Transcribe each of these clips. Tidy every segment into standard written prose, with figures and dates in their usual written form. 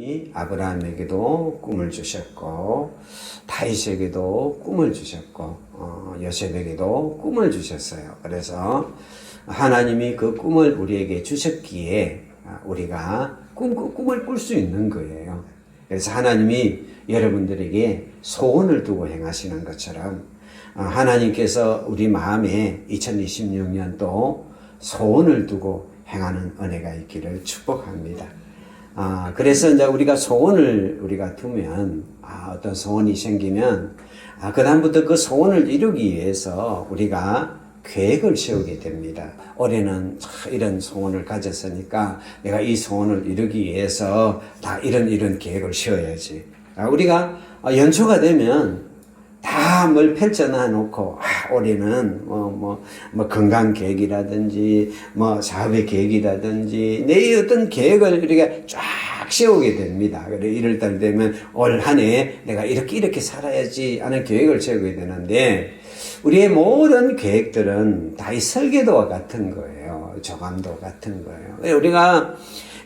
하나님이 아브라함에게도 꿈을 주셨고 다윗에게도 꿈을 주셨고 요셉에게도 꿈을 주셨어요. 그래서 하나님이 그 꿈을 우리에게 주셨기에 우리가 꿈을 꿀 수 있는 거예요. 그래서 하나님이 여러분들에게 소원을 두고 행하시는 것처럼 하나님께서 우리 마음에 2026년도 소원을 두고 행하는 은혜가 있기를 축복합니다. 그래서 이제 우리가 소원을 우리가 두면 어떤 소원이 생기면 그다음부터 그 소원을 이루기 위해서 우리가 계획을 세우게 됩니다. 올해는 이런 소원을 가졌으니까 내가 이 소원을 이루기 위해서 다 이런 계획을 세워야지. 우리가 연초가 되면 다 뭘 펼쳐놔 놓고 올해는 건강 계획이라든지 사업의 계획이라든지 내 어떤 계획을 우리가 쫙 세우게 됩니다. 그래 1월달 되면 올 한 해 내가 이렇게 살아야지 하는 계획을 세우게 되는데 우리의 모든 계획들은 다 이 설계도와 같은 거예요. 조감도 같은 거예요. 우리가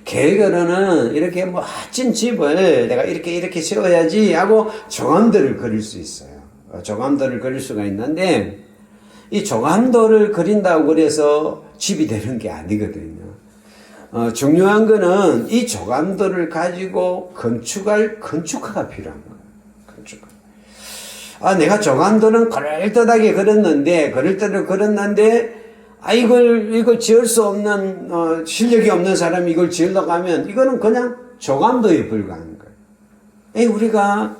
계획으로는 이렇게 멋진 집을 내가 이렇게 세워야지 하고 조감도를 그릴 수 있어요. 조감도를 그릴 수가 있는데 이 조감도를 그린다고 그래서 집이 되는 게 아니거든요. 중요한 거는 이 조감도를 가지고 건축할 건축가가 필요한 거예요. 건축가. 내가 조감도는 그럴듯하게 그렸는데 이걸 지을 수 없는 실력이 없는 사람이 이걸 지으려고 하면 이거는 그냥 조감도에 불과한 거예요. 우리가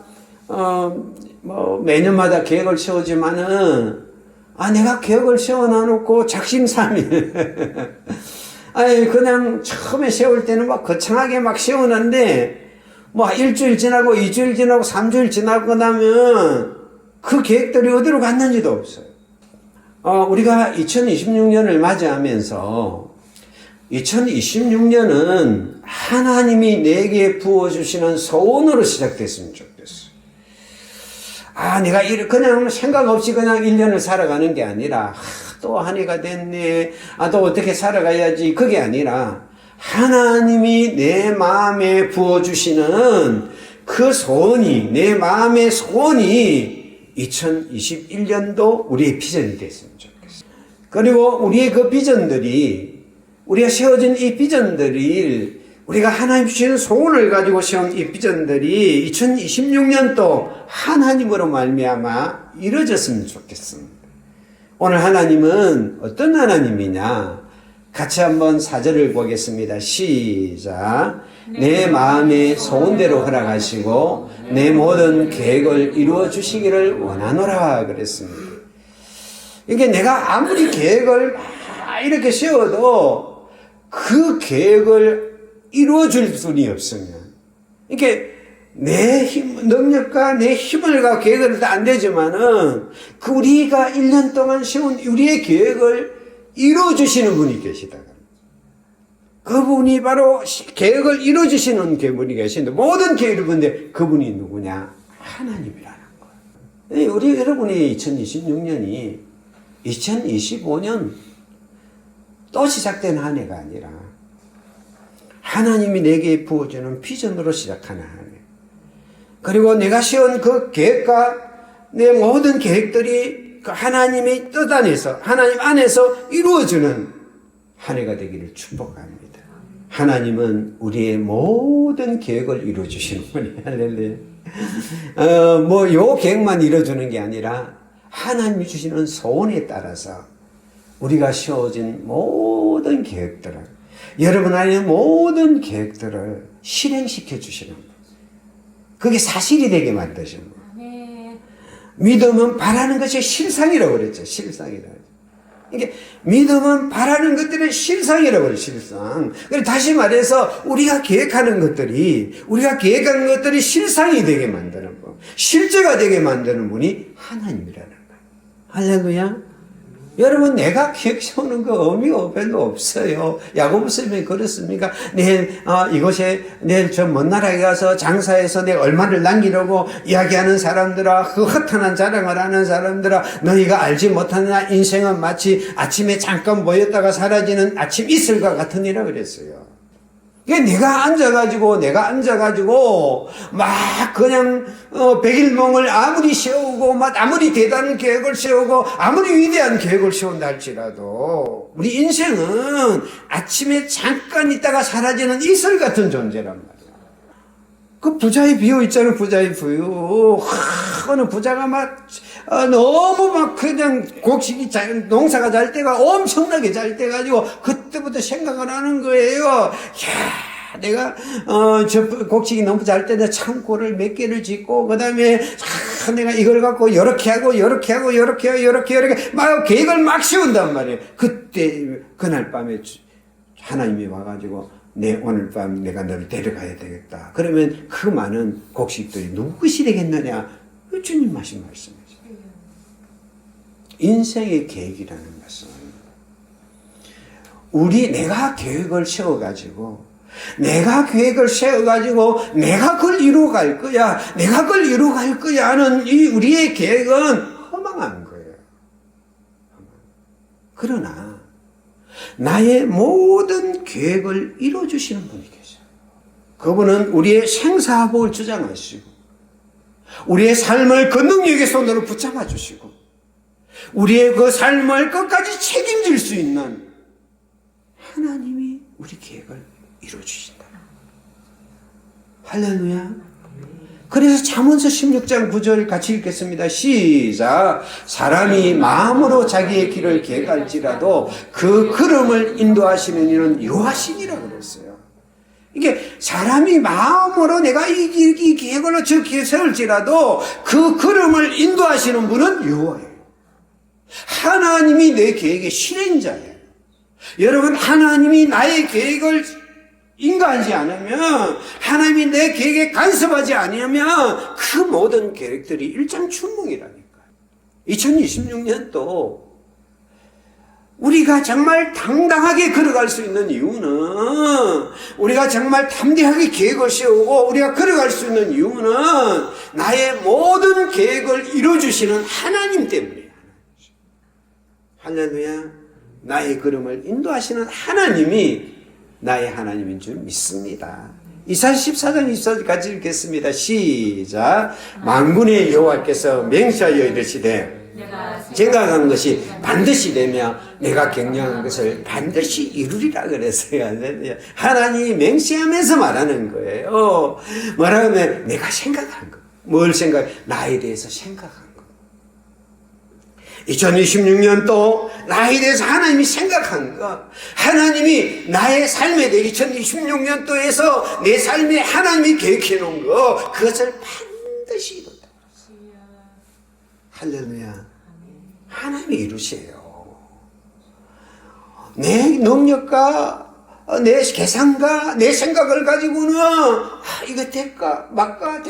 매년마다 계획을 세우지만은 내가 계획을 세워놔놓고 작심삼일 그냥 처음에 세울 때는 거창하게 세우는데 일주일 지나고 2주일 지나고 3주일 지나고 나면 그 계획들이 어디로 갔는지도 없어요. 우리가 2026년을 맞이하면서 2026년은 하나님이 내게 부어주시는 소원으로 시작됐으면 좋겠어요. 내가 그냥 생각 없이 그냥 1년을 살아가는 게 아니라 또 한 해가 됐네. 또 어떻게 살아가야지. 그게 아니라 하나님이 내 마음에 부어주시는 그 소원이 내 마음의 소원이 2021년도 우리의 비전이 됐으면 좋겠어요. 그리고 우리의 그 비전들이 우리가 세워진 이 비전들이 우리가 하나님 주시는 소원을 가지고 세운 이 비전들이 2026년도 하나님으로 말미암아 이루어졌으면 좋겠습니다. 오늘 하나님은 어떤 하나님이냐? 같이 한번 4절을 보겠습니다. 시작. 내 마음의 소원대로 허락하시고 내 모든 계획을 이루어 주시기를 원하노라 그랬습니다. 이게 내가 아무리 계획을 이렇게 세워도 그 계획을 이루어 줄 분이 없으면 이게 내 힘, 능력과 내 힘을 가 계획을 다 안 되지만은 우리가 1년 동안 세운 우리의 계획을 이루어 주시는 분이 계시다. 그분이 바로 계획을 이루어 주시는 분이 계신데 모든 계획을 보는데 그분이 누구냐? 하나님이라는 거예요. 우리 여러분이 2026년이 2025년 또 시작된 한 해가 아니라 하나님이 내게 부어주는 비전으로 시작하는 한 해. 그리고 내가 세운 그 계획과 내 모든 계획들이 그 하나님의 뜻 안에서 하나님 안에서 이루어지는 한 해가 되기를 축복합니다. 하나님은 우리의 모든 계획을 이루어주시는 분이에요. 할렐루야. 요 계획만 이루어주는 게 아니라 하나님이 주시는 소원에 따라서 우리가 세워진 모든 계획들을 여러분 안에 모든 계획들을 실행시켜 주시는 분. 그게 사실이 되게 만드시는 분. 믿음은 바라는 것이 실상이라고 그랬죠. 실상이라고. 이게 믿음은 바라는 것들의 실상이라고 그래요. 실상. 다시 말해서 우리가 계획하는 것들이 실상이 되게 만드는 분. 실제가 되게 만드는 분이 하나님이라는 거예요. 할렐루야. 여러분 내가 계획 세우는 거 의미가 별로 없어요. 야고보서에 그렇습니까? 내일 내일 저 먼 나라에 가서 장사해서 내가 얼마를 남기려고 이야기하는 사람들아, 그 허탄한 자랑을 하는 사람들아, 너희가 알지 못하느냐? 인생은 마치 아침에 잠깐 모였다가 사라지는 아침 이슬과 같으니라 그랬어요. 내가 앉아가지고 막 그냥 백일몽을 아무리 세우고 막 아무리 대단한 계획을 세우고 아무리 위대한 계획을 세운다 할지라도 우리 인생은 아침에 잠깐 있다가 사라지는 이슬 같은 존재란 말이야. 그 부자의 비유 있잖아요. 부자의 비유. 어느 부자가 막 너무 막 그냥 곡식이 농사가 잘 때가 엄청나게 잘 돼가지고 그때부터 생각을 하는 거예요. 야, 내가 저 곡식이 너무 잘 때는 창고를 몇 개를 짓고 그다음에 내가 이걸 갖고 요렇게 하고 막 계획을 막 세운단 말이에요. 그때 그날 밤에 하나님이 와가지고 오늘 밤 내가 너를 데려가야 되겠다. 그러면 그 많은 곡식들이 누구시 되겠느냐? 주님 하신 말씀이죠. 인생의 계획이라는 것은 내가 계획을 세워가지고 내가 그걸 이루어갈 거야 하는 이 우리의 계획은 허망한 거예요. 그러나 나의 모든 계획을 이루어주시는 분이 계세요. 그분은 우리의 생사복을 주장하시고 우리의 삶을 그 능력의 손으로 붙잡아 주시고 우리의 그 삶을 끝까지 책임질 수 있는 하나님이 우리 계획을 이루어주신다. 할렐루야. 그래서 잠언서 16장 9절 같이 읽겠습니다. 시작. 사람이 마음으로 자기의 길을 계획할지라도 그 걸음을 인도하시는 이는 여호와시니라고 그랬어요. 이게 사람이 마음으로 내가 이 계획을 저렇게 세울지라도 그 걸음을 인도하시는 분은 여호와예요. 하나님이 내 계획의 실행자예요. 여러분, 하나님이 나의 계획을 인가하지 않으면, 하나님이 내 계획에 간섭하지 않으면 그 모든 계획들이 일장춘몽이라니까요. 2026년도 우리가 정말 당당하게 걸어갈 수 있는 이유는, 우리가 정말 담대하게 계획을 세우고 우리가 걸어갈 수 있는 이유는 나의 모든 계획을 이루어주시는 하나님 때문이에요. 할렐루야. 나의 걸음을 인도하시는 하나님이 나의 하나님인 줄 믿습니다. 이사야 14장 24절까지 읽겠습니다. 시작. 만군의 여호와께서 맹세하여 이르시되 생각한 것이 반드시 되며 내가 경영한 것을 반드시 이루리라 그랬어요. 하나님이 맹세하면서 말하는 거예요. 뭐라면 내가 생각한 거. 뭘 생각? 나에 대해서 생각한 거. 2026년도 나에 대해서 하나님이 생각한 것, 하나님이 나의 삶에 대해 2026년도에서 내 삶에 하나님이 계획해 놓은 것, 그것을 반드시 이룬다. 할렐루야. 하나님이 이루세요. 내 능력과 내 계산과 내 생각을 가지고는 이거 될까 말까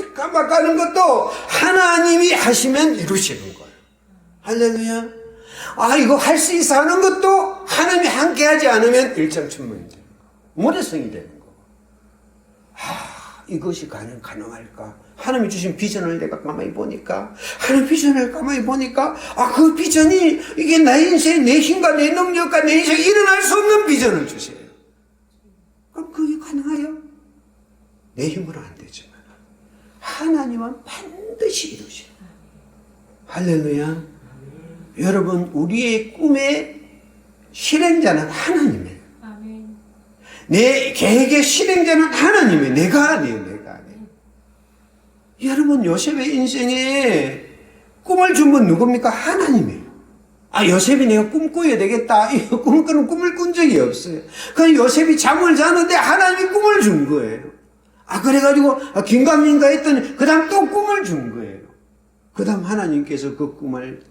하는 것도 하나님이 하시면 이루시는 거예요. 할렐루야. 이거 할 수 있어 하는 것도 하나님이 함께 하지 않으면 일장춘몽이 되는 거. 모래성이 되는 거. 이것이 가능할까? 하나님이 주신 비전을 내가 가만히 보니까, 하나님 비전을 가만히 보니까, 그 비전이, 이게 나의 인생, 내 힘과 내 능력과 내 인생에 일어날 수 없는 비전을 주세요. 그럼 그게 가능해요? 내 힘으로 안 되지만, 하나님은 반드시 이루셔요. 할렐루야. 여러분, 우리의 꿈의 실행자는 하나님이에요. 아멘. 내 계획의 실행자는 하나님이에요. 내가 아니에요. 여러분, 요셉의 인생에 꿈을 준 분 누굽니까? 하나님이에요. 요셉이 내가 꿈 꾸어야 되겠다. 그런 꿈을 꾼 적이 없어요. 그냥 요셉이 잠을 자는데 하나님이 꿈을 준 거예요. 그래가지고 긴가민가 했더니 그 다음 또 꿈을 준 거예요. 그 다음 하나님께서 그 꿈을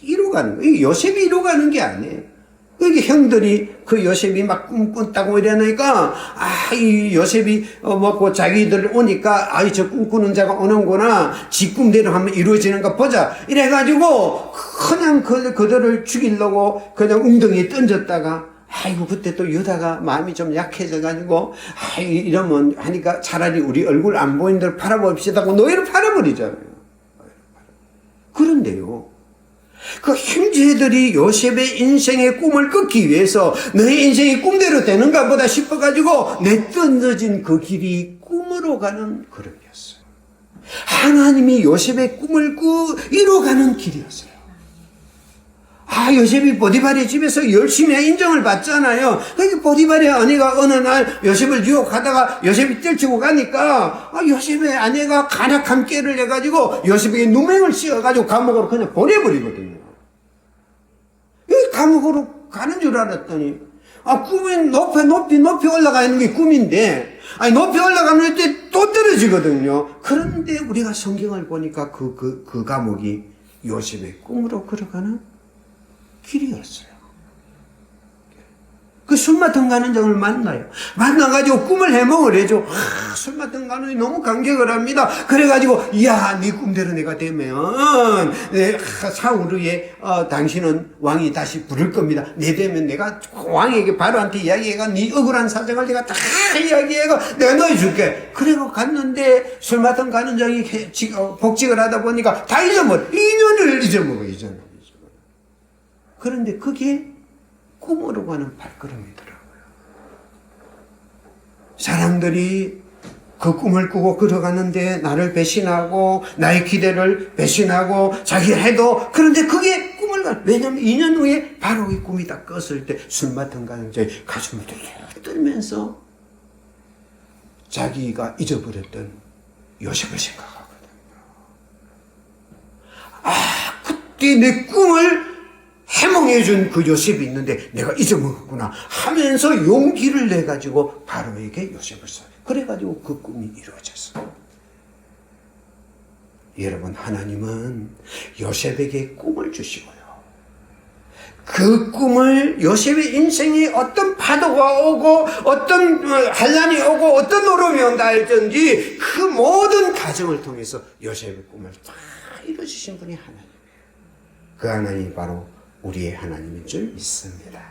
이루어가는 거예요. 이게 요셉이 이루어가는 게 아니에요. 그게 형들이 그 요셉이 막 꿈 꾼다고 이러니까, 이 요셉이 그 자기들 오니까, 저 꿈꾸는 자가 오는구나. 지 꿈대로 하면 이루어지는가 보자. 이래가지고, 그냥 그들을 죽이려고 그냥 웅덩이에 던졌다가, 그때 또 유다가 마음이 좀 약해져가지고, 이러면 하니까 차라리 우리 얼굴 안 보이는 대로 팔아봅시다 하고 노예를 팔아버리잖아요. 그런데요. 그 형제들이 요셉의 인생의 꿈을 끊기 위해서 너의 인생이 꿈대로 되는가 보다 싶어가지고 내던져진 그 길이 꿈으로 가는 걸음이었어요. 하나님이 요셉의 꿈을 이뤄가는 길이었어요. 요셉이 보디발의 집에서 열심히 인정을 받잖아요. 그러니까 보디발의 아내가 어느 날 요셉을 유혹하다가 요셉이 떨치고 가니까 요셉의 아내가 간악한 깨를 내가지고 요셉에게 누명을 씌워가지고 감옥으로 그냥 보내버리거든요. 감옥으로 가는 줄 알았더니 꿈이 높이 올라가 있는 게 꿈인데 높이 올라가면 또 떨어지거든요. 그런데 우리가 성경을 보니까 그 감옥이 요셉의 꿈으로 걸어가는 길이었어요. 그 술 맡은 간원장을 만나요. 만나가지고 꿈을 해몽을 해줘. 술 맡은 간원이 너무 감격을 합니다. 그래가지고, 네 꿈대로 내가 되면, 사후에, 당신은 왕이 다시 부를 겁니다. 내 되면 내가 왕에게 바로한테 이야기해가, 네 억울한 사정을 내가 다 이야기해가, 내가 넣어줄게. 그래고 갔는데, 술 맡은 간원장이 복직을 하다 보니까 다 잊어먹어. 2년을 잊어먹어. 그런데 그게 꿈으로 가는 발걸음이더라고요. 사람들이 그 꿈을 꾸고 걸어가는데 나를 배신하고 나의 기대를 배신하고 자기 해도 그런데 그게 꿈을 왜냐면 2년 후에 바로 이 꿈이 다 껐을 때 술 맡은 가정자의 가슴을 떨면서 자기가 잊어버렸던 요셉을 생각하거든요. 그때 내 꿈을 해몽해준 그 요셉이 있는데 내가 잊어먹었구나 하면서 용기를 내가지고 바로에게 요셉을 써. 그래가지고 그 꿈이 이루어졌어요. 여러분, 하나님은 요셉에게 꿈을 주시고요. 그 꿈을 요셉의 인생에 어떤 파도가 오고 어떤 환란이 오고 어떤 어려움이 온다 할지 그 모든 과정을 통해서 요셉의 꿈을 다 이루어주신 분이 하나님이에요. 그 하나님이 바로 우리의 하나님인 줄 믿습니다.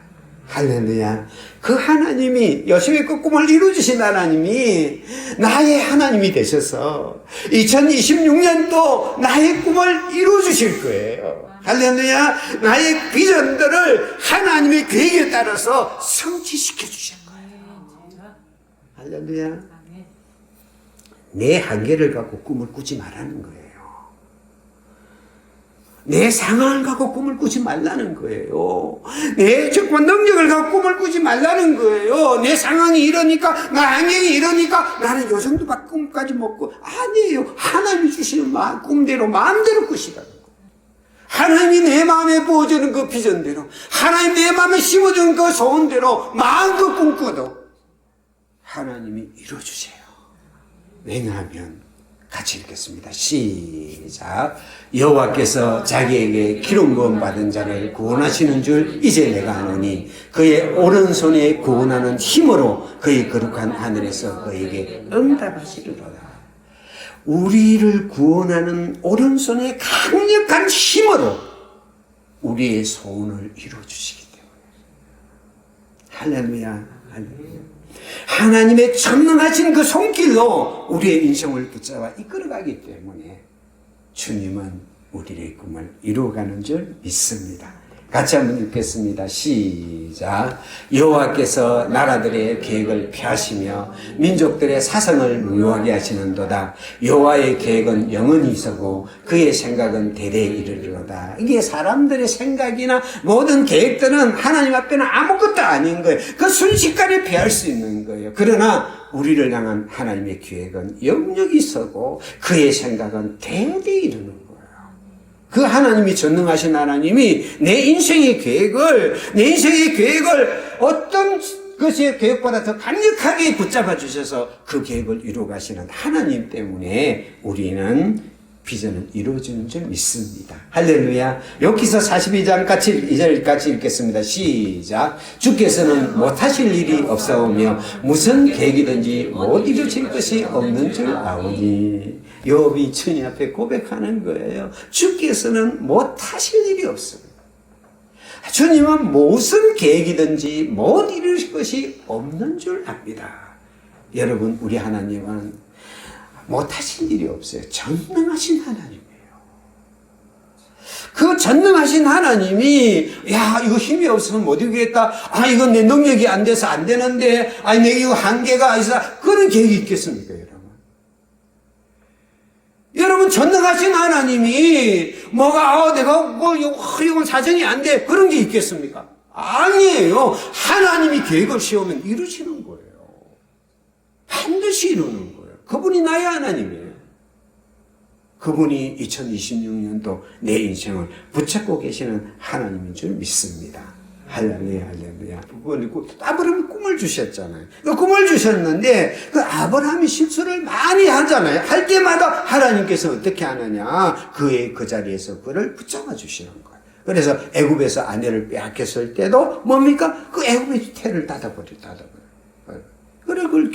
할렐루야. 그 하나님이 요셉의 그 꿈을 이루어주신 하나님이 나의 하나님이 되셔서 2026년도 나의 꿈을 이루어주실 거예요. 할렐루야. 나의 비전들을 하나님의 계획에 따라서 성취시켜 주실 거예요. 할렐루야. 내 한계를 갖고 꿈을 꾸지 말라는 거예요. 내 상황을 갖고 꿈을 꾸지 말라는 거예요. 내 적과 능력을 갖고 꿈을 꾸지 말라는 거예요. 내 상황이 이러니까, 나 환경이 이러니까 나는 요 정도밖에 꿈까지 못 꾸. 아니에요. 하나님이 주시는 꿈대로 마음대로 꾸시라는 거예요. 하나님이 내 마음에 부어주는 그 비전대로, 하나님 내 마음에 심어주는 그 소원대로 마음껏 꿈꿔도 하나님이 이루어주세요. 왜냐하면 같이 읽겠습니다. 시작. 여호와께서 자기에게 기름 부음 받은 자를 구원하시는 줄 이제 내가 아노니 그의 오른손에 구원하는 힘으로 그의 거룩한 하늘에서 그에게 응답하시리로다. 우리를 구원하는 오른손의 강력한 힘으로 우리의 소원을 이루어주시기 때문에. 할렐루야. 할렐루야. 하나님의 전능하신 그 손길로 우리의 인생을 붙잡아 이끌어가기 때문에 주님은 우리의 꿈을 이루어가는 줄 믿습니다. 같이 한번 읽겠습니다. 시작. 여호와께서 나라들의 계획을 펴시며 민족들의 사성을 무효하게 하시는도다. 여호와의 계획은 영원히 있고 그의 생각은 대대에 이르리로다. 이게 사람들의 생각이나 모든 계획들은 하나님 앞에는 아무것도 아닌 거예요. 그 순식간에 피할 수 있는 거예요. 그러나 우리를 향한 하나님의 계획은 영역이 있고 그의 생각은 대대에 이르는 거예요. 그 하나님이 전능하신 하나님이 내 인생의 계획을 어떤 것의 계획보다 더 강력하게 붙잡아 주셔서 그 계획을 이루어 가시는 하나님 때문에 우리는 비전은 이루어지는 줄 믿습니다. 할렐루야. 여기서 42장 같이 읽겠습니다. 시작. 주께서는 못하실 일이 없사오며 무슨 계획이든지 못 이루실 것이 없는 줄 아오니. 욥이 주님 앞에 고백하는 거예요. 주께서는 못하실 일이 없습니다. 주님은 무슨 계획이든지 못 이루실 것이 없는 줄 압니다. 여러분, 우리 하나님은 못하신 일이 없어요. 전능하신 하나님이에요. 그 전능하신 하나님이 야 이거 힘이 없으면 못 이기겠다. 아 이건 내 능력이 안 돼서 안 되는데 아니 내 이거 한계가 있어. 그런 계획이 있겠습니까 여러분? 여러분 전능하신 하나님이 뭐가 내가 뭐 이건 사정이 안 돼. 그런 게 있겠습니까? 아니에요. 하나님이 계획을 세우면 이루시는 거예요. 반드시 이루는 거예요. 그분이 나의 하나님이에요. 그분이 2026년도 내 인생을 붙잡고 계시는 하나님인 줄 믿습니다. 할렐루야, 할렐루야. 그리고 아브라함이 꿈을 주셨잖아요. 그 꿈을 주셨는데 그 아브라함이 실수를 많이 하잖아요. 할 때마다 하나님께서 어떻게 하느냐? 그 자리에서 그를 붙잡아 주시는 거예요. 그래서 애굽에서 아내를 빼앗겼을 때도 뭡니까? 그 애굽의 태를 닫아버려요. 그래 그걸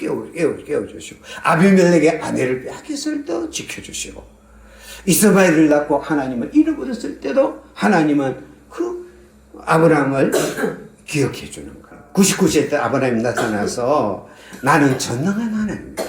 깨워주시고 아비멜렉의 아내를 빼앗겼을 때도 지켜주시고 이스마엘을 낳고 하나님을 잃어버렸을 때도 하나님은 그 아브라함을 기억해 주는 거예요. 99세 때 아브라함이 나타나서 나는 전능한 하나님이다.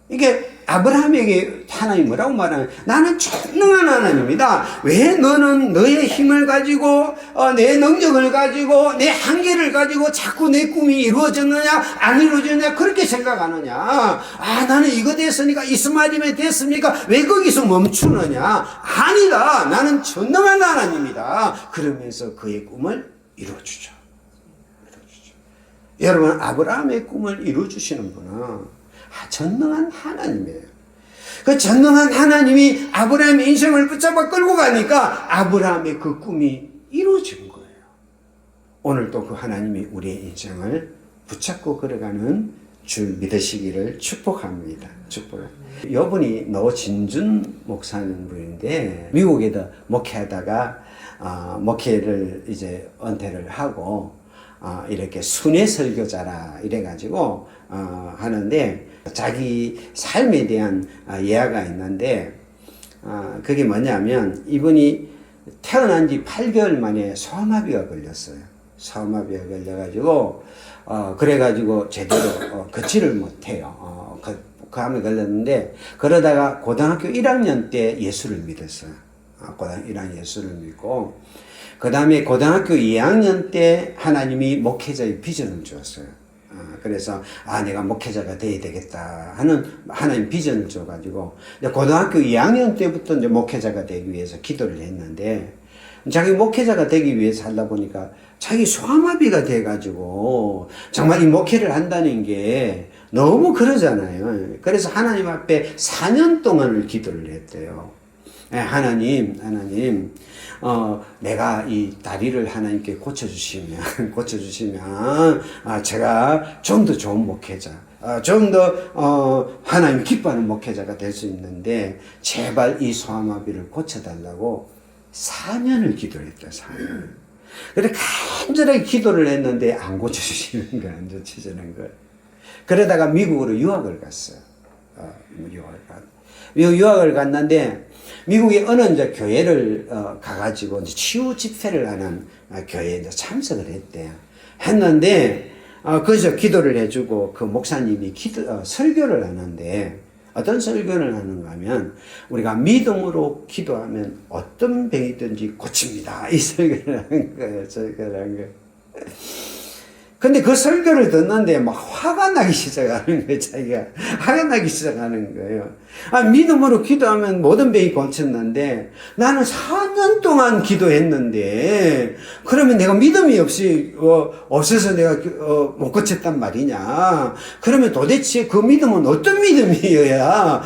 이게 아브라함에게 하나님 뭐라고 말하면 나는 전능한 하나님이다. 왜 너는 너의 힘을 가지고 내 능력을 가지고 내 한계를 가지고 자꾸 내 꿈이 이루어졌느냐 안 이루어졌느냐 그렇게 생각하느냐. 아 나는 이거 됐으니까 이스마엘이면 됐습니까? 왜 거기서 멈추느냐. 아니다. 나는 전능한 하나님이다. 그러면서 그의 꿈을 이루어주죠. 여러분 아브라함의 꿈을 이루어주시는 분은 전능한 하나님이에요. 그 전능한 하나님이 아브라함의 인생을 붙잡아 끌고 가니까 아브라함의 그 꿈이 이루어진 거예요. 오늘도 그 하나님이 우리의 인생을 붙잡고 걸어가는 줄 믿으시기를 축복합니다. 이분이 노진준 목사님 분인데 미국에도 목회하다가 목회를 이제 은퇴를 하고 이렇게 순회 설교자라 이래가지고 하는데 자기 삶에 대한 예화가 있는데 그게 뭐냐면 이분이 태어난 지 8개월 만에 소아마비가 걸렸어요. 소아마비가 걸려가지고 그래가지고 제대로 걷지를 못해요. 그 암에 걸렸는데 그러다가 고등학교 1학년 때 예수를 믿었어요. 고등학교 1학년 예수를 믿고 그 다음에 고등학교 2학년 때 하나님이 목회자의 비전을 주었어요. 그래서 내가 목회자가 돼야 되겠다 하는 하나님 비전을 줘가지고 고등학교 2학년 때부터 이제 목회자가 되기 위해서 기도를 했는데 자기 목회자가 되기 위해서 하다 보니까 자기 소아마비가 돼가지고 정말 이 목회를 한다는 게 너무 그러잖아요. 그래서 하나님 앞에 4년 동안을 기도를 했대요. 하나님, 내가 이 다리를 하나님께 고쳐주시면, 제가 좀 더 좋은 목회자, 좀 더, 하나님 기뻐하는 목회자가 될 수 있는데, 제발 이 소아마비를 고쳐달라고 4년을 기도했다, 4년. 그래, 간절하게 기도를 했는데, 안 고쳐주시는 거야, 안 고쳐주시는 거야. 그러다가 미국으로 유학을 갔어요. 유학을 갔는데, 미국의 어느 이제 교회를 가가지고 이제 치유 집회를 하는 교회에 이제 참석을 했대요. 했는데 거기서 기도를 해주고 그 목사님이 설교를 하는데 어떤 설교를 하는가 하면 우리가 믿음으로 기도하면 어떤 병이든지 고칩니다. 이 설교를 하는 거예요. 설교를 한 거예요. 근데 그 설교를 듣는데 막 화가 나기 시작하는 거예요, 자기가. 화가 나기 시작하는 거예요. 믿음으로 기도하면 모든 병이 고쳤는데 나는 4년 동안 기도했는데 그러면 내가 믿음이 없어서 내가 못 고쳤단 말이냐. 그러면 도대체 그 믿음은 어떤 믿음이어야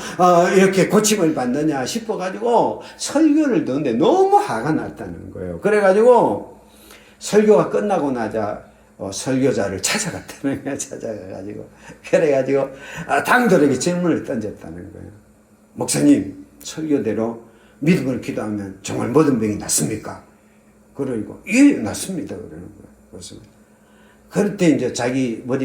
이렇게 고침을 받느냐 싶어가지고 설교를 듣는데 너무 화가 났다는 거예요. 그래가지고 설교가 끝나고 나자 설교자를 찾아갔다는 거야. 그래가지고 당돌에게 질문을 던졌다는 거예요. 목사님, 설교대로 믿음을 기도하면 정말 모든 병이 낫습니까? 그러고 예, 낫습니다. 그러는 거예요. 그렇습니다. 그럴 때 이제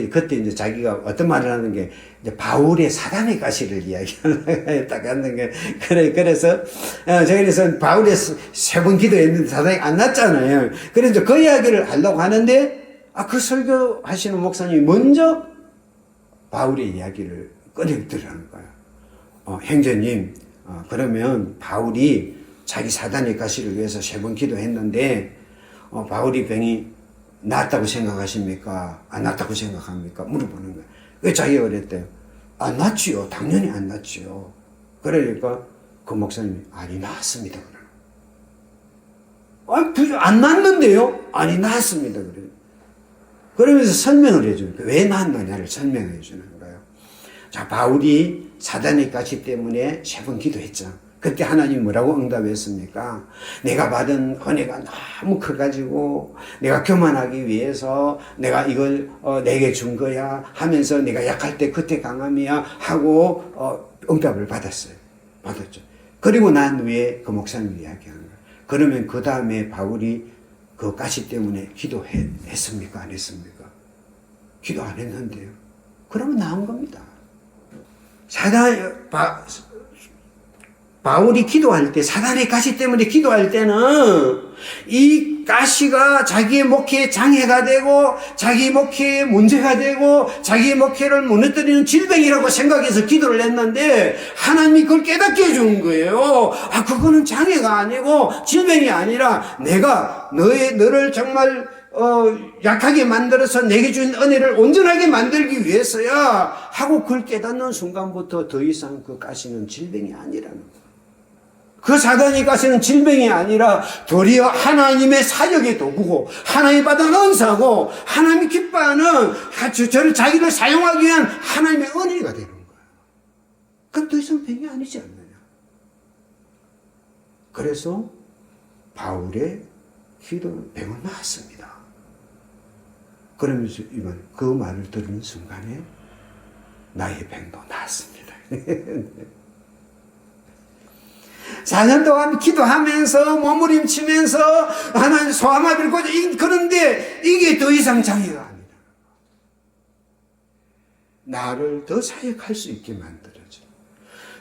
그때 이제 자기가 어떤 말을 하는 게 이제 바울의 사단의 가시를 이야기하려고 딱 하는 게 그래서 저기서 바울의 3번 기도했는데 사단이 안 났잖아요. 그래서 그 이야기를 하려고 하는데 그 설교하시는 목사님이 먼저 바울의 이야기를 꺼내들으라는 거예요. 행제님, 그러면 바울이 자기 사단의 가시를 위해서 3번 기도했는데 바울이 병이 낫다고 생각하십니까? 안 낫다고 생각합니까? 물어보는 거예요. 왜 자기가 그랬대요? 안 낫지요. 당연히 안 낫지요. 그러니까 그 목사님이 아니 나았습니다. 안 낫는데요? 아니 나았습니다. 그래요. 그러면서 설명을 해줘요. 왜 나았느냐를 설명해 주는 거예요. 자, 바울이 사단의 가시 때문에 3번 기도했죠. 그때 하나님이 뭐라고 응답했습니까? 내가 받은 은혜가 너무 커가지고 내가 교만하기 위해서 내가 이걸 내게 준 거야 하면서 내가 약할 때 그때 강함이야 하고 응답을 받았어요. 받았죠. 그리고 난 후에 그 목사님이 이야기한 거예요. 그러면 그 다음에 바울이 그 가시 때문에 기도했습니까? 안 했습니까? 기도 안 했는데요. 그러면 나은 겁니다. 바울이 기도할 때, 사단의 가시 때문에 기도할 때는 이 가시가 자기의 목회에 장애가 되고 자기 목회에 문제가 되고 자기 목회를 무너뜨리는 질병이라고 생각해서 기도를 했는데 하나님이 그걸 깨닫게 해준 거예요. 그거는 장애가 아니고 질병이 아니라 내가 너를 정말 약하게 만들어서 내게 준 은혜를 온전하게 만들기 위해서야 하고 그걸 깨닫는 순간부터 더 이상 그 가시는 질병이 아니라는 거예요. 그 사단이 가시는 질병이 아니라 도리어 하나님의 사역의 도구고 하나님이 받은 은사고 하나님이 기뻐하는 저를 자기를 사용하기 위한 하나님의 은혜가 되는 거예요. 그럼 더 이상 병이 아니지 않느냐. 그래서 바울의 기도는 병은 나았습니다. 그러면서 그 말을 들은 순간에 나의 병도 나았습니다. 4년 동안 기도하면서 몸부림치면서 하나님 소아마비를 고쳐 그런데 이게 더 이상 장애가 아니다. 나를 더 사역할 수 있게 만들어줘.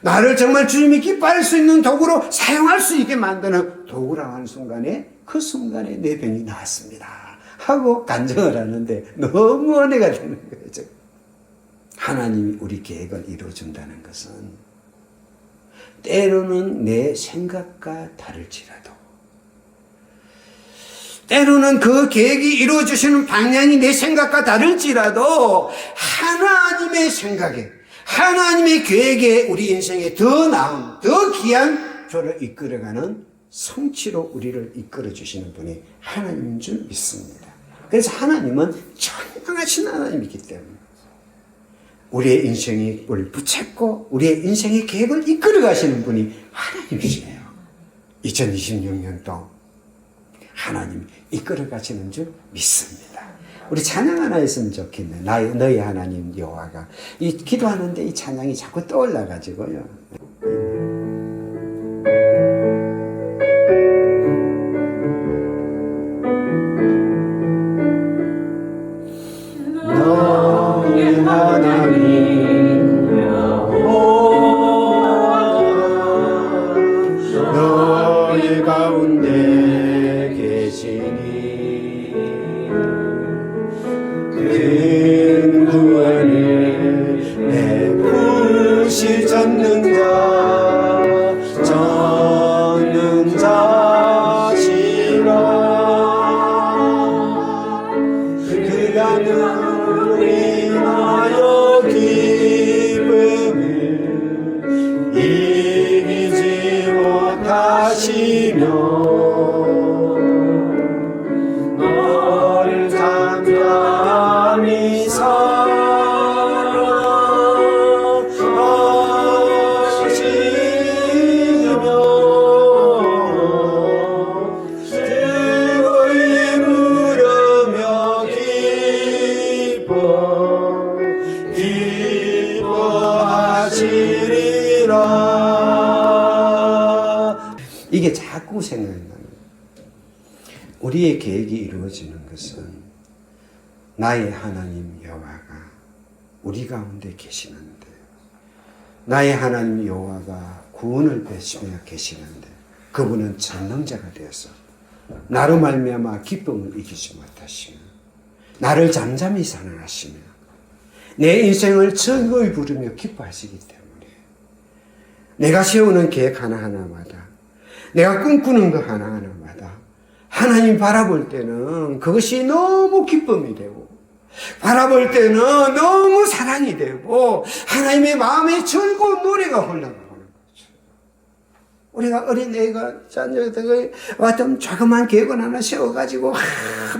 나를 정말 주님이 기뻐할 수 있는 도구로 사용할 수 있게 만드는 도구라고 하는 순간에 그 순간에 내 병이 나았습니다 하고 간증을 하는데 너무 은혜가 되는 거죠. 하나님이 우리 계획을 이루어준다는 것은 때로는 내 생각과 다를지라도 때로는 그 계획이 이루어지시는 방향이 내 생각과 다를지라도 하나님의 생각에 하나님의 계획에 우리 인생에 더 나은 더 귀한 저를 이끌어가는 성취로 우리를 이끌어 주시는 분이 하나님인 줄 믿습니다. 그래서 하나님은 전능하신 하나님이기 때문에 우리의 인생에 우리를 붙잡고 우리의 인생의 계획을 이끌어 가시는 분이 하나님이시네요. 2026년도 하나님 이끌어 가시는 줄 믿습니다. 우리 찬양 하나 했으면 좋겠네. 너희 하나님 여호와가. 이 기도하는데 이 찬양이 자꾸 떠올라 가지고요. 너희 하나님 여호와 너희 가운데 계시니 큰 구원을 베푸실 전능자시라 그가 누리 하여 기쁨을 이기지 못하시며 너를 잠잠히 이게 자꾸 생각나는 거예요. 우리의 계획이 이루어지는 것은 나의 하나님 여호와가 우리 가운데 계시는데 나의 하나님 여호와가 구원을 베시며 계시는데 그분은 전능자가 되어서 나로 말미암아 기쁨을 이기지 못하시며 나를 잠잠히 사랑하시며 내 인생을 즐거이 부르며 기뻐하시기 때문에 내가 세우는 계획 하나하나마다 내가 꿈꾸는 거 하나하나마다 하나님 바라볼 때는 그것이 너무 기쁨이 되고, 바라볼 때는 너무 사랑이 되고, 하나님의 마음에 즐거운 노래가 흘러나오는 거죠. 우리가 어린애가 자녀들 좀 조그만 계획을 하나 세워가지고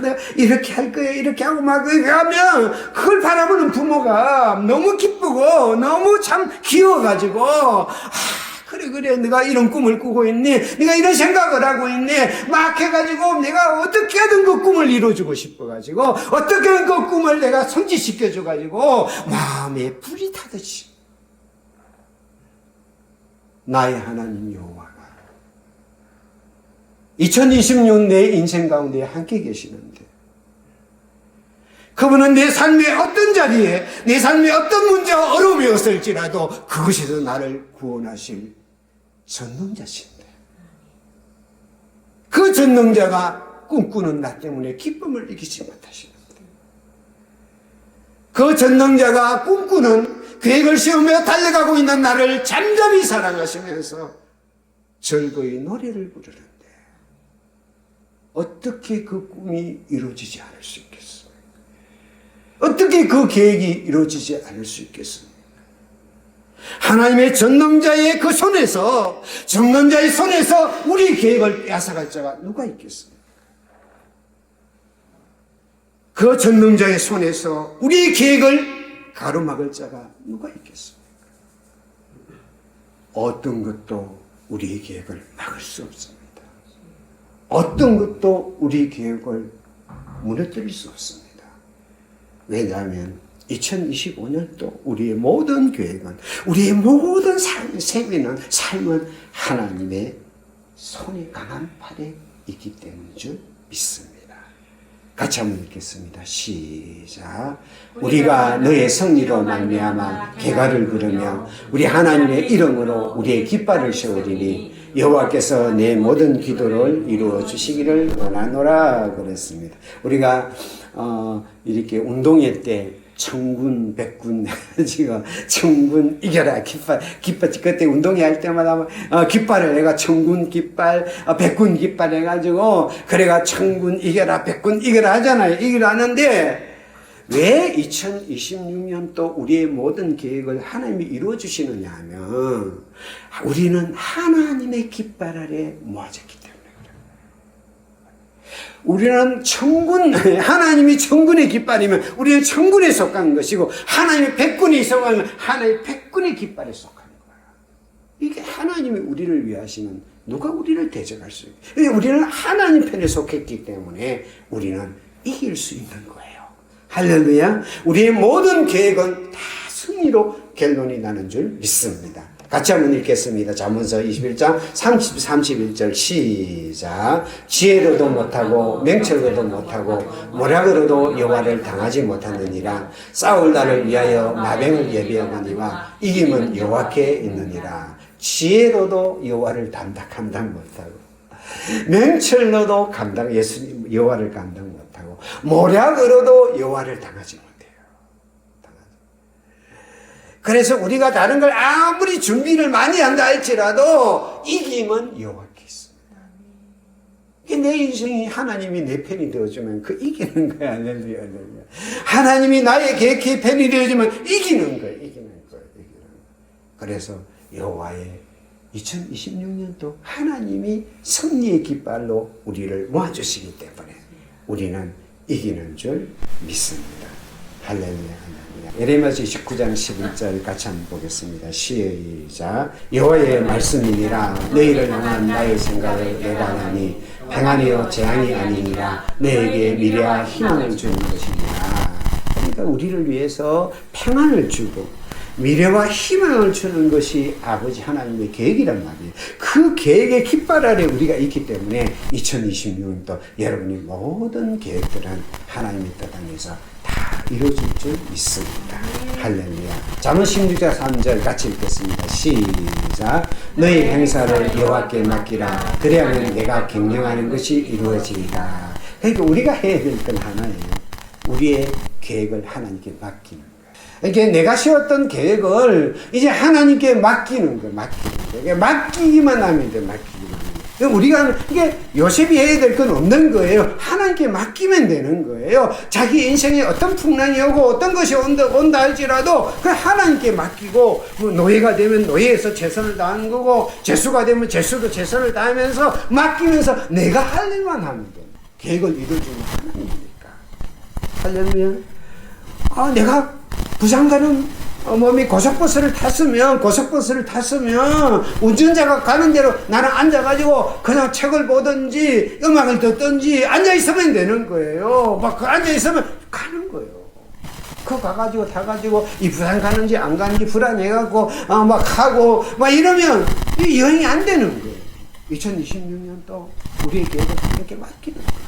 내가 이렇게 할 거야 이렇게 하고 막 그렇게 하면 그걸 바라보는 부모가 너무 기쁘고 너무 참 귀여워가지고 그래 내가 이런 꿈을 꾸고 있니, 내가 이런 생각을 하고 있니 막 해가지고 내가 어떻게든 그 꿈을 이루어주고 싶어가지고 어떻게든 그 꿈을 내가 성취시켜줘가지고 마음에 불이 타듯이 나의 하나님 여호와가 2026 내 인생 가운데 함께 계시는데, 그분은 내 삶의 어떤 자리에, 내 삶의 어떤 문제와 어려움이 없을지라도 그것에서 나를 구원하실 전능자신데, 그 전능자가 꿈꾸는 나 때문에 기쁨을 이기지 못하시는데, 그 전능자가 꿈꾸는 계획을 세우며 달려가고 있는 나를 잠잠히 사랑하시면서 즐거이 노래를 부르는데 어떻게 그 꿈이 이루어지지 않을 수 있겠어요? 어떻게 그 계획이 이루어지지 않을 수 있겠습니까? 하나님의 전능자의 그 손에서, 전능자의 손에서 우리 계획을 빼앗아갈 자가 누가 있겠습니까? 그 전능자의 손에서 우리 계획을 가로막을 자가 누가 있겠습니까? 어떤 것도 우리의 계획을 막을 수 없습니다. 어떤 것도 우리 계획을 무너뜨릴 수 없습니다. 왜냐하면 2025년도 우리의 모든 계획은, 우리의 모든 삶은 하나님의 손이 강한 팔에 있기 때문인 줄 믿습니다. 같이 한번 읽겠습니다. 시작. 우리가 너의 승리로 말미암아 개가를 부르며 우리 하나님의 이름으로 우리의 깃발을 세우리니 여호와께서 내 모든 기도를 이루어 주시기를 원하노라 그랬습니다. 우리가 이렇게 운동회 때 청군, 백군, 지금 청군 이겨라 깃발 그때 운동회 할 때마다 깃발을 내가 청군 깃발, 백군 깃발 해가지고 그래가 청군 이겨라, 백군 이겨라 하잖아요. 이겨라 하는데 왜 2026년도 우리의 모든 계획을 하나님이 이루어 주시느냐 하면 우리는 하나님의 깃발 아래 모아졌기 때문에 그래요. 우리는 청군, 하나님이 청군의 깃발이면 우리는 청군에 속한 것이고, 하나님의 백군에 속하면 하나님의 백군의 깃발에 속하는 거야. 이게 하나님이 우리를 위하시는, 누가 우리를 대적할 수 있어요? 우리는 하나님 편에 속했기 때문에 우리는 이길 수 있는 거예요. 할렐루야. 우리의 모든 계획은 다 승리로 결론이 나는 줄 믿습니다. 같이 한번 읽겠습니다. 잠언서 21장 31절 시작. 지혜로도 못하고 명철로도 못하고 모략으로도 여호와를 당하지 못하느니라. 싸울 날을 위하여 마병을 예비하거니와 이김은 여호와께 있느니라. 지혜로도 여호와를 감당 못하고, 명철로도 예수님 여호와를 감당 못하고, 모략으로도 여호와를 당하지 못해요. 그래서 우리가 다른 걸 아무리 준비를 많이 한다 할지라도 이김은 여호와께 있습니다. 내 인생이 하나님이 내 편이 되어주면 그 이기는 거야. 할렐루야. 하나님이 나의 계획의 편이 되어주면 이기는 거야. 그래서 여호와의 2026년도 하나님이 승리의 깃발로 우리를 모아주시기 때문에 우리는 이기는 줄 믿습니다. 할렐루야. 예레미야서 29장 11절 같이 한번 보겠습니다. 시작. 여호와의 말씀이니라. 너희를 향한 나의 생각을 내가 아나니 평안이요 재앙이 아니니라. 너에게 미래와 희망을 주는 것이니라. 그러니까 우리를 위해서 평안을 주고 미래와 희망을 주는 것이 아버지 하나님의 계획이란 말이에요. 그 계획의 깃발 아래 우리가 있기 때문에 2026년도 여러분의 모든 계획들은 하나님의 뜻 안에서 다 이루어질 줄 믿습니다. 할렐루야. 잠언 16장 3절 같이 읽겠습니다. 시작. 너희 행사를 여호와께 맡기라. 그래야만 내가 경영하는 것이 이루어지리라. 그러니까 우리가 해야 될 건 하나예요. 우리의 계획을 하나님께 맡기는 거예요. 이게 내가 세웠던 계획을 이제 하나님께 맡기는 거예요. 맡기기만 하면 돼. 맡기기만 하면. 우리가 이게 요셉이 해야 될 건 없는 거예요. 하나님께 맡기면 되는 거예요. 자기 인생에 어떤 풍랑이 오고 어떤 것이 온다 할지라도 그 하나님께 맡기고, 노예가 되면 노예에서 최선을 다하는 거고, 재수가 되면 재수도 최선을 다하면서 맡기면서 내가 할 일만 하면 돼. 계획을 이루어주는 하나님이니까. 하려면 내가 부산 가는 몸이 고속버스를 탔으면 운전자가 가는 대로 나는 앉아가지고 그냥 책을 보든지 음악을 듣든지 앉아있으면 되는 거예요. 막 앉아있으면 가는 거예요. 그거 가가지고 타가지고 이 부산 가는지 안 가는지 불안해갖고 막 하고 막 이러면 이 여행이 안 되는 거예요. 2026년 또 우리의 계획을 하나님께 맡기는 거예요.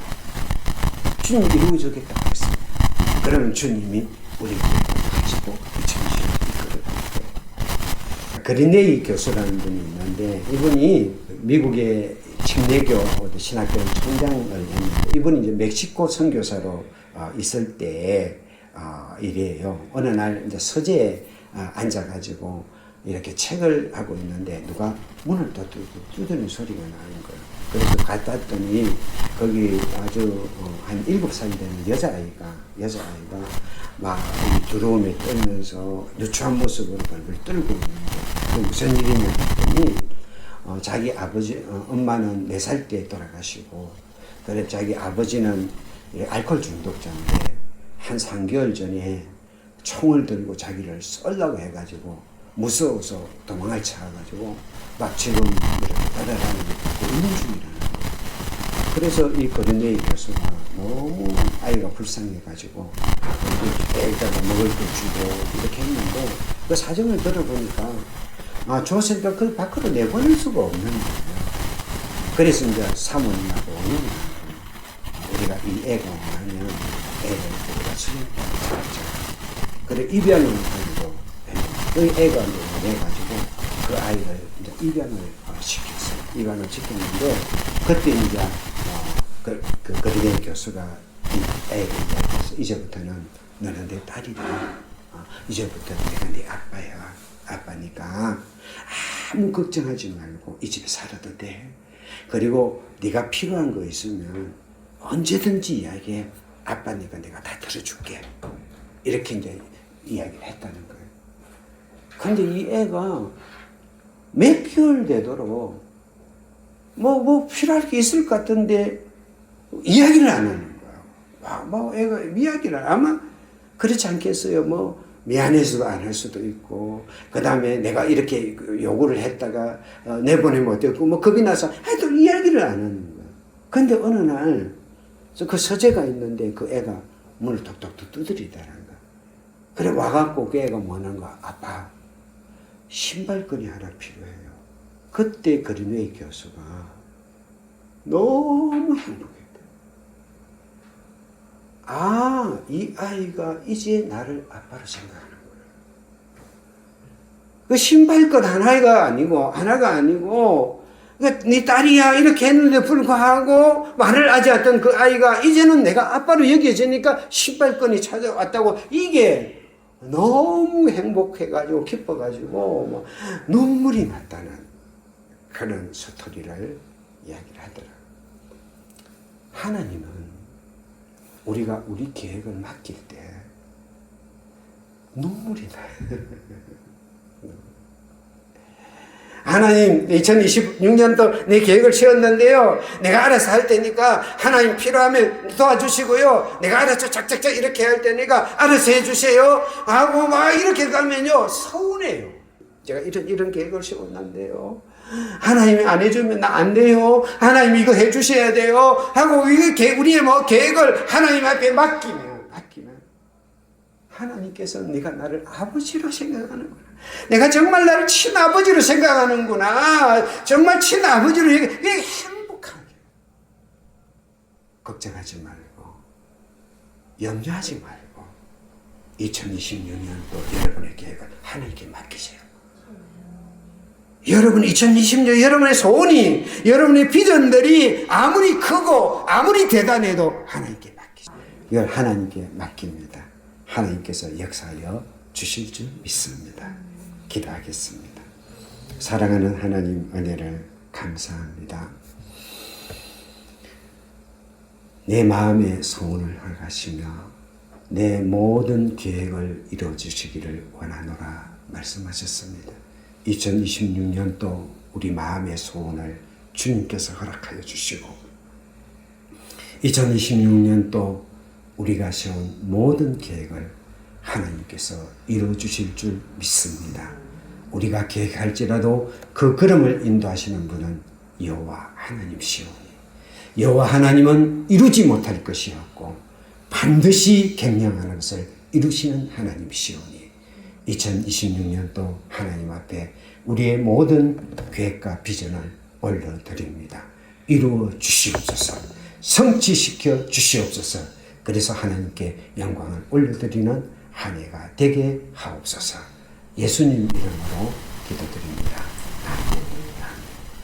주님이 이루어주겠다고 했습니다. 그러면 주님이 우리 계획을 하시고 2026년 그린레이 교수라는 분이 있는데, 이분이 미국의 침례교 신학교 총장을 했는데, 이분이 이제 멕시코 선교사로 있을 때 일이에요. 어느 날 이제 서재에 앉아가지고 이렇게 책을 하고 있는데 누가 문을 두드리는 소리가 나는 거예요. 그래서 갔다 왔더니 거기 아주 한 7살 되는 여자아이가 막 두려움에 떨면서 누추한 모습으로 발을 떨고 있는데, 무슨 일이냐 했더니 자기 아버지, 엄마는 4살 때 돌아가시고, 그래 자기 아버지는 알코올 중독자인데 한 3개월 전에 총을 들고 자기를 쏠려고 해가지고 무서워서 도망을 쳐가지고 막 지금 이렇게 따라다니고 있는 중이라는 거예요. 그래서 이 그린레이 교수가 너무 아이가 불쌍해가지고 애에다가 먹을 거 주고 이렇게 했는데, 그 사정을 들어보니까 줬으니까 그 밖으로 내보낼 수가 없는 거예요. 그래서 이제 사모님하고 우리가 이 애가 하면 애를 우리가 수행하자. 그래 입양을 하고 그 애가 내가지고 그 아이를 이제 입양을 시켰어요. 입양을 시켰는데, 그때 이제 그 그린레이 교수가 이 애를 이야기해서 이제부터는 너는 내 딸이다. 이제부터 내가 네 아빠야. 아빠니까 아무 걱정하지 말고 이 집에 살아도 돼. 그리고 네가 필요한 거 있으면 언제든지 이야기해. 아빠니까 내가 다 들어줄게. 이렇게 이제 이야기를 했다는 거예요. 근데 이 애가 몇 개월 되도록 뭐 필요할 게 있을 것 같은데 이야기를 안 하는 거예요. 애가 이야기를 아마 그렇지 않겠어요. 미안해서도 안 할 수도 있고, 그 다음에 내가 이렇게 요구를 했다가 내보내면 어땠고, 겁이 나서 하여튼 이야기를 안 하는 거야. 근데 어느 날, 그 서재가 있는데 그 애가 문을 톡톡톡 두드리더라는 거야. 그래, 와갖고 그 애가 뭐 하는 거야. 아빠, 신발끈이 하나 필요해요. 그때 그린레이 교수가 너무 행복했대. 이 아이가 이제 나를 아빠로 생각하는 거야. 그 신발끈 하나가 아니고, 네 딸이야 이렇게 했는데 불구하고 말을 하지 않던 그 아이가 이제는 내가 아빠로 여겨지니까 신발끈이 찾아왔다고, 이게 너무 행복해가지고 기뻐가지고 눈물이 났다는 그런 스토리를 이야기를 하더라. 하나님은 우리가 우리 계획을 맡길 때 눈물이 나요. 하나님, 2026년도 내 계획을 세웠는데요. 내가 알아서 할 테니까 하나님 필요하면 도와주시고요. 내가 알아서 작작작 이렇게 할 테니까 알아서 해주세요. 하고 막 이렇게 가면요, 서운해요. 제가 이런 계획을 세웠는데요. 하나님이 안 해주면 나 안 돼요. 하나님 이거 해주셔야 돼요. 하고 우리의 계획을 하나님 앞에 맡기면 하나님께서는 네가 나를 아버지로 생각하는구나. 내가 정말 나를 친아버지로 생각하는구나. 정말 친아버지로 이게 행복하게. 걱정하지 말고 염려하지 말고 2026년도 여러분의 계획을 하나님께 맡기세요. 여러분 2020년 여러분의 소원이, 여러분의 비전들이 아무리 크고 아무리 대단해도 하나님께 맡기세요. 이걸 하나님께 맡깁니다. 하나님께서 역사하여 주실 줄 믿습니다. 기도하겠습니다. 사랑하는 하나님, 은혜를 감사합니다. 내 마음의 소원을 허락하시며 내 모든 계획을 이루어주시기를 원하노라 말씀하셨습니다. 2026년도 우리 마음의 소원을 주님께서 허락하여 주시고 2026년도 우리가 세운 모든 계획을 하나님께서 이루어주실 줄 믿습니다. 우리가 계획할지라도 그 걸음을 인도하시는 분은 여호와 하나님이시오니 여호와 하나님은 이루지 못할 것이 없고 반드시 경영하는 것을 이루시는 하나님이시오니 2026년도 하나님 앞에 우리의 모든 계획과 비전을 올려드립니다. 이루어 주시옵소서, 성취시켜 주시옵소서. 그래서 하나님께 영광을 올려드리는 한 해가 되게 하옵소서. 예수님 이름으로 기도드립니다. 아멘.